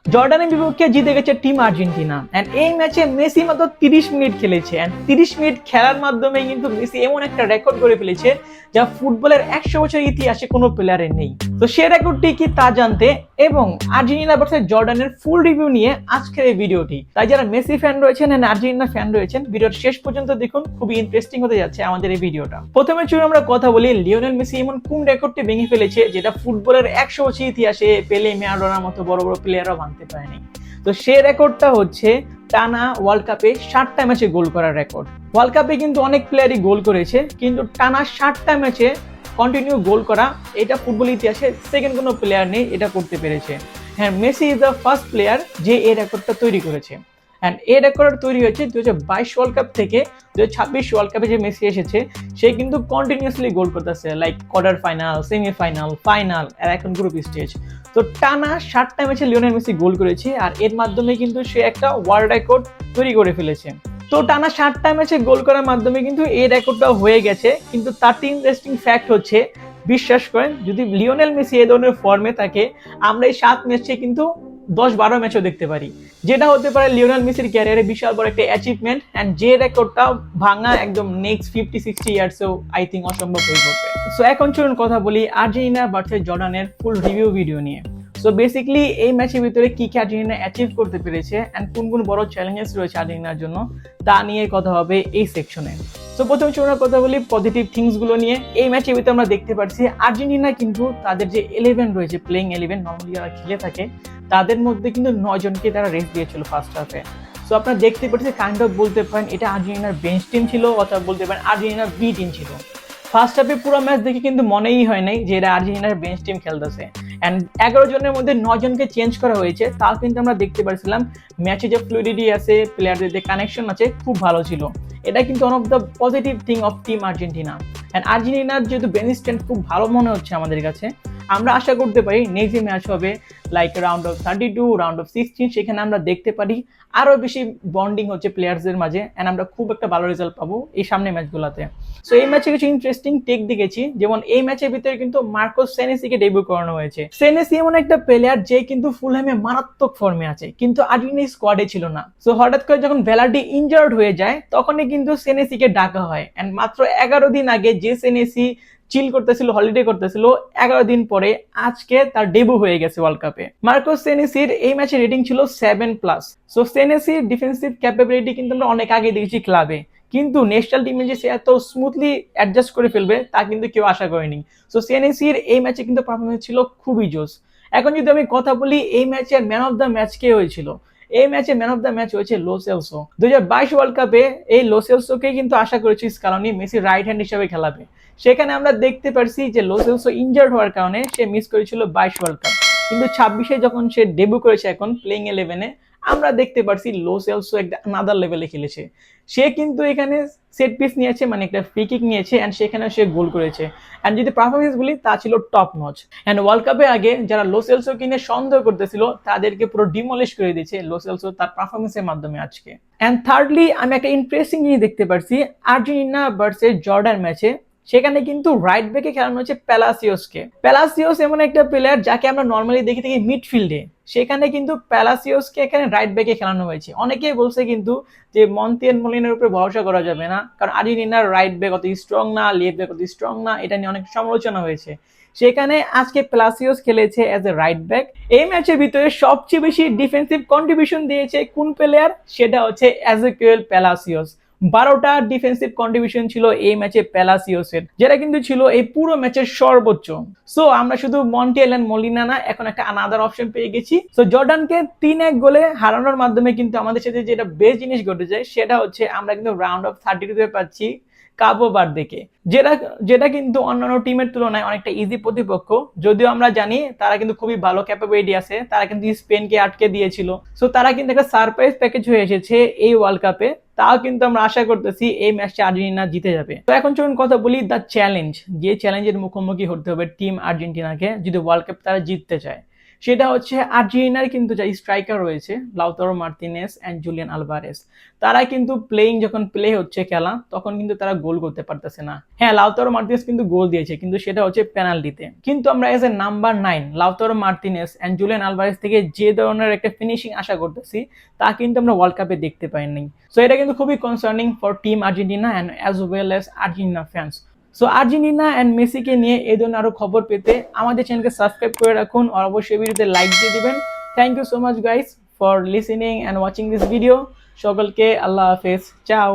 জর্ডানের বিপক্ষে জিতে গেছে টিম আর্জেন্টিনা এন্ড এই ম্যাচে মেসি মাত্র 30 মিনিট খেলেছে এন্ড 30 মিনিট খেলার মাধ্যমে কিন্তু মেসি এমন একটা রেকর্ড করে ফেলেছে যা ফুটবলের 100 বছর ইতিহাসে কোনো প্লেয়ারের নেই। তো সে রেকর্ডটি কি তা জানতে এবং আর্জেন্টিনা ভার্সেস জর্ডানের ফুল রিভিউ নিয়ে আজকের এই ভিডিওটি। তাই যারা মেসি ফ্যান রয়েছেন এন্ড আর্জেন্টিনা ফ্যান রয়েছেন ভিডিওর শেষ পর্যন্ত দেখুন, খুবই ইন্টারেস্টিং হতে যাচ্ছে আমাদের এই ভিডিওটা। প্রথমে চলুন আমরা কথা বলি লিওনেল মেসি এমন কোন রেকর্ডটি ভেঙে ফেলেছে যেটা ফুটবলের 100 বছর ইতিহাসে পেলে, ম্যারাডোনার মতো বড় বড় প্লেয়াররা ভাঙতে পারেনি। তো সে রেকর্ডটা হচ্ছে টানা ওয়ার্ল্ড কাপে 60টা ম্যাচে গোল করার রেকর্ড। ওয়ার্ল্ড কাপে কিন্তু অনেক প্লেয়ারই গোল করেছে, কিন্তু টানা 60টা ম্যাচে কন্টিনিউ গোল করা এটা ফুটবল ইতিহাসে সেকেন্ড কোনো প্লেয়ার নেই এটা করতে পেরেছে। হ্যাঁ, Messi is the first player যে এই রেকর্ডটা তৈরি করেছে। অ্যান্ড এই রেকর্ড তৈরি হয়েছে 2022 ওয়ার্ল্ড কাপ থেকে 2026 ওয়ার্ল্ড কাপে যে মেসি এসেছে সে কিন্তু কন্টিনিউয়াসলি গোল করতেছে, like quarter final, semifinal, final আর এখন গ্রুপ স্টেজ। তো টানা 60টা ম্যাচে লিওনেল মেসি গোল করেছে আর এর মাধ্যমে কিন্তু সে একটা ওয়ার্ল্ড রেকর্ড তৈরি করে ফেলেছে। তো টানা 60টা ম্যাচে গোল করার মাধ্যমে কিন্তু এই রেকর্ডটা হয়ে গেছে। কিন্তু তার ইন্টারেস্টিং ফ্যাক্ট হচ্ছে, বিশ্বাস করেন যদি লিওনেল মেসি এই ধরনের ফর্মে থাকে আমরা এই 7 ম্যাচে কিন্তু 10-12 ম্যাচও দেখতে পারি, যেটা হতে পারে লিওনেল মেসির ক্যারিয়ারে বিশাল বড় একটা অ্যাচিভমেন্ট। অ্যান্ড যে রেকর্ডটা ভাঙা একদম নেক্সট 50-60 ইয়ার্সেও আই থিঙ্ক অসম্ভব হয়ে পড়বে। সো এখন চলুন কথা বলি আর্জেন্টিনা ভার্সেস জর্ডানের ফুল রিভিউ ভিডিও নিয়ে। সো বেসিক্যালি এই ম্যাচের ভিতরে কি কি আর্জেন্টিনা অ্যাচিভ করতে পেরেছে অ্যান্ড কোন কোন বড় চ্যালেঞ্জেস রয়েছে আর্জেন্টিনার জন্য তা নিয়ে কথা হবে এই সেকশনে। তো প্রথমে চলুন কথা বলি পজিটিভ থিংস গুলো নিয়ে। এই ম্যাচের ভিতরে আমরা দেখতে পাচ্ছি আর্জেন্টিনা কিন্তু তাদের যে 11 রয়েছে, প্লেইং 11 নর্মালি যারা খেলে থাকে তাদের মধ্যে কিন্তু 9 জনকে তারা রেস্ট দিয়েছিল ফার্স্ট হাফে। সো আপনারা দেখতে পাচ্ছেন কাইন্ড অফ বলতে পারেন এটা আর্জেন্টিনার বেঞ্চ টিম ছিল অথবা বলতে পারেন আর্জেন্টিনার বি টিম ছিল। ফার্স্ট হাফে পুরো ম্যাচ দেখে কিন্তু মনেই হয় নাই যে এরা আর্জেন্টিনার বেঞ্চ টিম খেলতেছে। অ্যান্ড 11 জনের মধ্যে 9 জনকে চেঞ্জ করা হয়েছে, তাও কিন্তু আমরা দেখতে পাচ্ছিলাম ম্যাচে যে ফ্লুইডিটি আছে, প্লেয়ারদের যে কানেকশন আছে খুব ভালো ছিল। এটা কিন্তু one of the positive thing of team Argentina. And আর্জেন্টিনার যেহেতু বেঞ্চ স্ট্রেন্থ খুব ভালো মনে হচ্ছে আমাদের কাছে, আমরা আশা করতে পারি নেক্সট যে ম্যাচ হবে like round of 32, round of 16, সেখানে আমরা দেখতে পারি আরো বেশি বন্ডিং হচ্ছে প্লেয়ারদের মাঝে এন্ড আমরা খুব একটা ভালো রেজাল্ট পাবো এই সামনে ম্যাচগুলোতে। সো এই ম্যাচে কিছু ইন্টারেস্টিং টেক দেখেছি, যেমন এই ম্যাচের ভিতরে কিন্তু মার্কোস সেনেসিকে ডেবিউ করানো হয়েছে। সেনেসি এমন একটা প্লেয়ার যে কিন্তু ফুলহ্যামে মারাত্মক ফর্মে আছে কিন্তু আর্জেন্টিনা স্কোয়াডে ছিল না। সো হঠাৎ করে যখন ভ্যালাডি ইনজার্ড হয়ে যায় তখনই কিন্তু সেনেসিকে ডাকা হয়। এন্ড মাত্র 11 দিন আগে যে সেনেসি চিল করতেছিল, হলিডে করতেছিল, 11 দিন পরে আজকে তার ডেবিউ হয়ে গেছে ওয়ার্ল্ড কাপে। মার্কোস সেনেসির এই ম্যাচে রেটিং ছিল 7+। সো সেনেসির ডিফেন্সিভ ক্যাপাবিলিটি কিন্তু আমরা অনেক আগে দেখেছি ক্লাবে, কিন্তু ন্যাশনাল টিমে যে সে এত স্মুথলি অ্যাডজাস্ট করে ফেলবে তা কিন্তু কেউ আশা করেনি। সো সেনেসির এই ম্যাচে কিন্তু পারফরমেন্স ছিল খুবই জোস। এখন যদি আমি কথা বলি এই ম্যাচের ম্যান অফ দ্য ম্যাচ কে হয়েছিল, এই ম্যাচে ম্যান অফ দ্য ম্যাচ হয়েছে লো সেলসো। 2022 ওয়ার্ল্ড কাপে এই লো সেলসোকে কিন্তু আশা করেছি স্কালোনি মেসি রাইট হ্যান্ড হিসেবে খেলাবে। সেখানে আমরা দেখতে পারছি যে লো সেলসো ইনজার্ড হওয়ার কারণে সে মিস করেছিল 22 ওয়ার্ল্ড কাপ, কিন্তু 26-এ যখন সে ডেবিউ করেছে এখন প্লেইং 11-এ আমরা দেখতে পারছি লো সেলসো একটা আনাদার লেভেলে খেলেছে। সে কিন্তু এখানে সেট পিস নিয়েছে, মানে একটা ফ্রি কিক নিয়েছে এন্ড সেখানে সে গোল করেছে। এন্ড যদি পারফরমেন্স বলি তা ছিল টপ নচ। এন্ড ওয়ার্ল্ড কাপের আগে যারা লো সেলসো কিনে সন্দেহ করতেছিল তাদেরকে পুরো ডিমলিশ করে দিয়েছে লো সেলসো তার পারফরমেন্সের মাধ্যমে আজকে। এন্ড থার্ডলি আমি একটা ইন্টারেস্টিং জিনিস দেখতে পারছি আর্জেন্টিনা ভার্সেস জর্ডান ম্যাচে। সেখানে কিন্তু রাইট ব্যাকে খেলানো হচ্ছে প্যালাসিওসকে। প্যালাসিওস এমন একটা প্লেয়ার যাকে আমরা নর্মালি দেখে থাকি মিডফিল্ডে, সেখানে কিন্তু প্যালাসিওসকে এখানে রাইট ব্যাকে খেলানো হয়েছে। অনেকেই বলছে কিন্তু যে মন্তিয়ান মলিনের উপরে ভরসা করা যাবে না, কারণ আর্জেন্টিনার রাইট ব্যাক অত স্ট্রং না, লেফট ব্যাক অত স্ট্রং না, এটা নিয়ে অনেক সমালোচনা হয়েছে। সেখানে আজকে প্যালাসিওস খেলেছে অ্যাজ এ রাইট ব্যাক। এই ম্যাচের ভিতরে সবচেয়ে বেশি ডিফেন্সিভ কন্ট্রিবিউশন দিয়েছে কোন প্লেয়ার, সেটা হচ্ছে এজেকিয়েল প্যালাসিওস। 12টা ডিফেন্সিভ কন্ট্রিবিউশন ছিল এই ম্যাচে প্যালাসিওসের, যেটা কিন্তু ছিল এই পুরো ম্যাচের সর্বোচ্চ। সো আমরা শুধু মন্টিয়েল এন্ড মলিনা না, এখন একটা আনাদার অপশন পেয়ে গেছি। সো জর্ডানকে 3-1 গোলে হারানোর মাধ্যমে কিন্তু আমাদের সাথে যেটা বেস্ট জিনিস ঘটে যায় সেটা হচ্ছে আমরা কিন্তু রাউন্ড অফ 32-তে পাচ্ছি কাবো ভার্দেকে, যেটা কিন্তু অন্যান্য টিমের তুলনায় অনেকটা ইজি প্রতিপক্ষ। যদিও আমরা জানি তারা কিন্তু খুবই ভালো ক্যাপাবিলিটি আছে, তারা কিন্তু স্পেনকে আটকে দিয়েছিল। সো তারা কিন্তু একটা সারপ্রাইজ প্যাকেজ হয়ে এসেছে এই ওয়ার্ল্ড কাপে। তাও কিন্তু আমরা আশা করতেছি এই ম্যাচটা আর্জেন্টিনা জিতে যাবে। তো এখন চলুন কথা বলি দ্য চ্যালেঞ্জ, যে চ্যালেঞ্জের মুখোমুখি হতে হবে টিম আর্জেন্টিনাকে যদি ওয়ার্ল্ড কাপ তারা জিততে চায়। সেটা হচ্ছে আর্জেন্টিনার কিন্তু যে স্ট্রাইকার রয়েছে Lautaro Martinez and Julian Alvarez, তারা কিন্তু যখন প্লে হচ্ছে খেলা তখন কিন্তু তারা গোল করতে পারতেছে না। হ্যাঁ, লাউতারো মার্তিনেস কিন্তু গোল দিয়েছে, কিন্তু সেটা হচ্ছে পেনাল্টিতে। কিন্তু আমরা as a number 9 Lautaro Martinez and Julian Alvarez থেকে যে ধরনের একটা ফিনিশিং আশা করতেছি তা কিন্তু আমরা ওয়ার্ল্ড কাপে দেখতে পাইনি। সো এটা কিন্তু খুবই concerning for team Argentina and as well as Argentina fans. So Argentina and মেসিকে নিয়ে এই ধরনের আরো খবর পেতে আমাদের চ্যানেলকে সাবস্ক্রাইব করে রাখুন আর অবশ্যই ভিডিওতে লাইক দিয়ে দিবেন। Thank you so much guys for listening and watching this video. সকলকে আল্লাহ হাফেজ, চাও।